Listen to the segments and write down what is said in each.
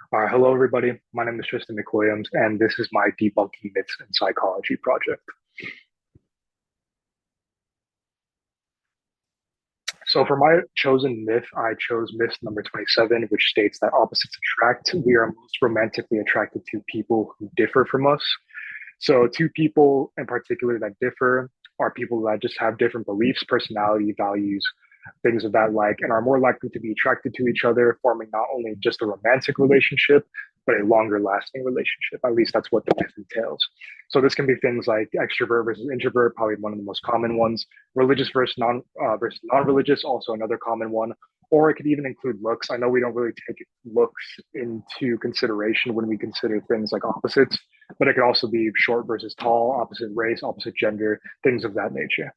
Hello, everybody. My name is Tristan McWilliams, and this is my Debunking Myths in Psychology project. So, for my chosen myth, I chose myth number 27, which states that opposites attract. We are most romantically attracted to people who differ from us. So, two people in particular that differ are people that just have different beliefs, personality, values, things of that like, and are more likely to be attracted to each other, forming not only just a romantic relationship, but a longer lasting relationship. At least that's what the myth entails. So this can be things like extrovert versus introvert, probably one of the most common ones. Religious versus non-religious, also another common one. Or it could even include looks. I know we don't really take looks into consideration when we consider things like opposites, but it could also be short versus tall, opposite race, opposite gender, things of that nature.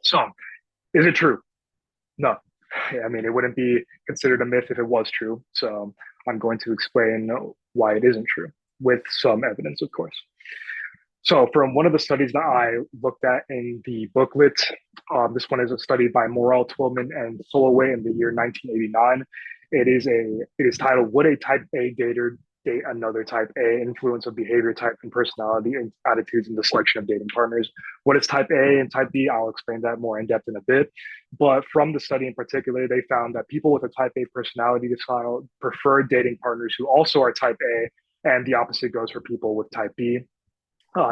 So, is it true? No. I mean, it wouldn't be considered a myth if it was true. So, I'm going to explain why it isn't true with some evidence, of course. So, from one of the studies that I looked at in the booklet, this one is a study by Morrell, Twillman, and Soloway in the year 1989. It is titled "Would a Type A Dater Date Another Type A? Influence of Behavior Type and Personality and Attitudes in the Selection of Dating Partners." What is Type A and Type B? I'll explain that more in depth in a bit. But from the study in particular, they found that people with a Type A personality style prefer dating partners who also are Type A, and the opposite goes for people with Type B.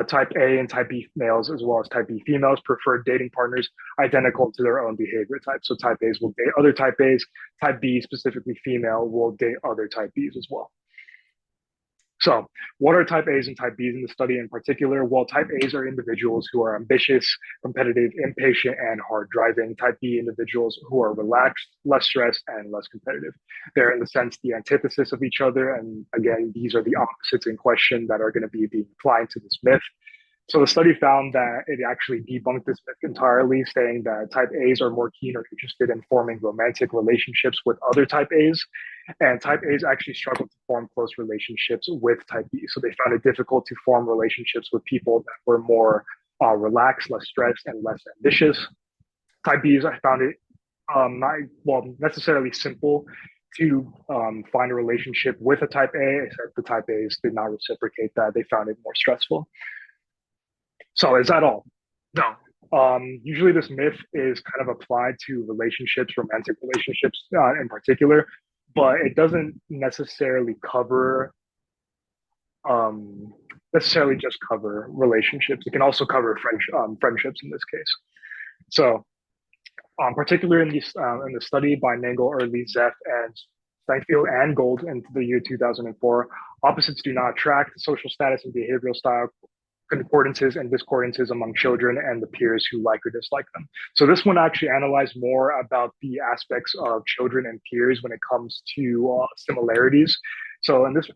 Type A and Type B males, as well as Type B females, prefer dating partners identical to their own behavior type. So Type A's will date other Type A's. Type B, specifically female, will date other Type B's as well. So, what are type A's and type B's in the study in particular? Well, type A's are individuals who are ambitious, competitive, impatient, and hard driving. Type B individuals who are relaxed, less stressed, and less competitive. They're, in the sense, the antithesis of each other. And again, these are the opposites in question that are going to be being applied to this myth. So the study found that it actually debunked this myth entirely, saying that type A's are more keen or interested in forming romantic relationships with other type A's, and type A's actually struggle to form close relationships with type B. So they found it difficult to form relationships with people that were more relaxed, less stressed, and less ambitious. Type B's, I found it not necessarily simple to find a relationship with a type A, except the type A's did not reciprocate that. They found it more stressful. So is that all? No. Usually, this myth is kind of applied to relationships, romantic relationships in particular, but it doesn't necessarily just cover relationships. It can also cover friendships in this case. So, particularly in the study by Nagel, Early, Zeff, and Steinfeld and Gold in the year 2004, opposites do not attract. Social status and behavioral style concordances and discordances among children and the peers who like or dislike them. So this one actually analyzed more about the aspects of children and peers when it comes to similarities. So in this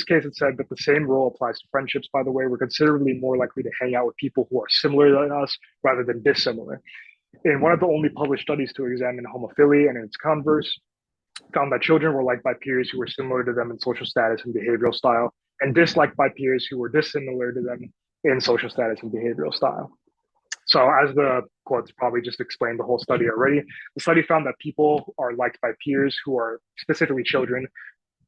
case, it said that the same rule applies to friendships. By the way, we're considerably more likely to hang out with people who are similar than us rather than dissimilar. In one of the only published studies to examine homophilia and its converse, found that children were liked by peers who were similar to them in social status and behavioral style, and disliked by peers who were dissimilar to them in social status and behavioral style. So, as the quotes probably just explained the whole study already, the study found that people are liked by peers who are specifically children.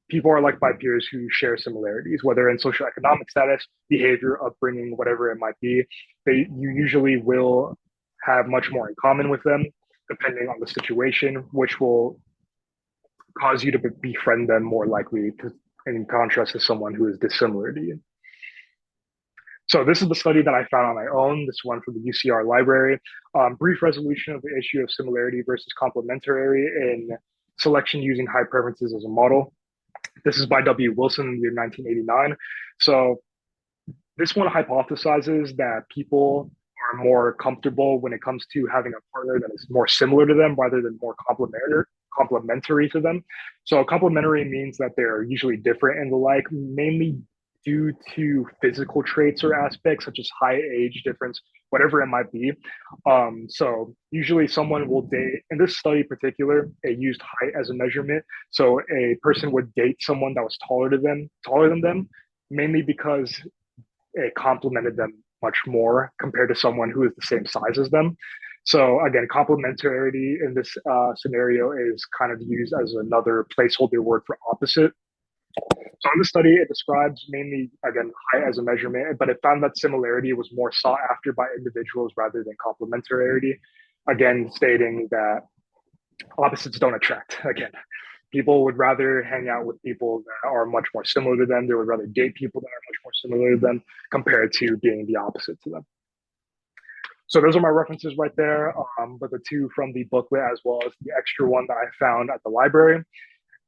People are liked by peers who share similarities, whether in socioeconomic status, behavior, upbringing, whatever it might be. You usually will have much more in common with them, depending on the situation, which will cause you to befriend them more likely to, in contrast to someone who is dissimilar to you. So this is the study that I found on my own, this one from the UCR library. Brief resolution of the issue of similarity versus complementary in selection using high preferences as a model. This is by W. Wilson in the year 1989. So this one hypothesizes that people are more comfortable when it comes to having a partner that is more similar to them rather than more complementary to them. So complementary means that they're usually different and the like, mainly due to physical traits or aspects such as high age difference, whatever it might be. So usually someone will date, in this study in particular, it used height as a measurement. So a person would date someone that was taller than them, mainly because it complemented them much more compared to someone who is the same size as them. So again, complementarity in this scenario is kind of used as another placeholder word for opposite. So in the study, it describes mainly, again, height as a measurement, but it found that similarity was more sought after by individuals rather than complementarity. Again, stating that opposites don't attract. Again, people would rather hang out with people that are much more similar to them. They would rather date people that are much more similar to them compared to being the opposite to them. So those are my references right there, but the two from the booklet as well as the extra one that I found at the library.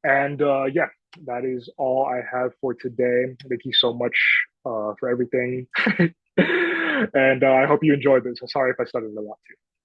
And yeah, that is all I have for today. Thank you so much for everything. And I hope you enjoyed this. Sorry if I stuttered a lot too.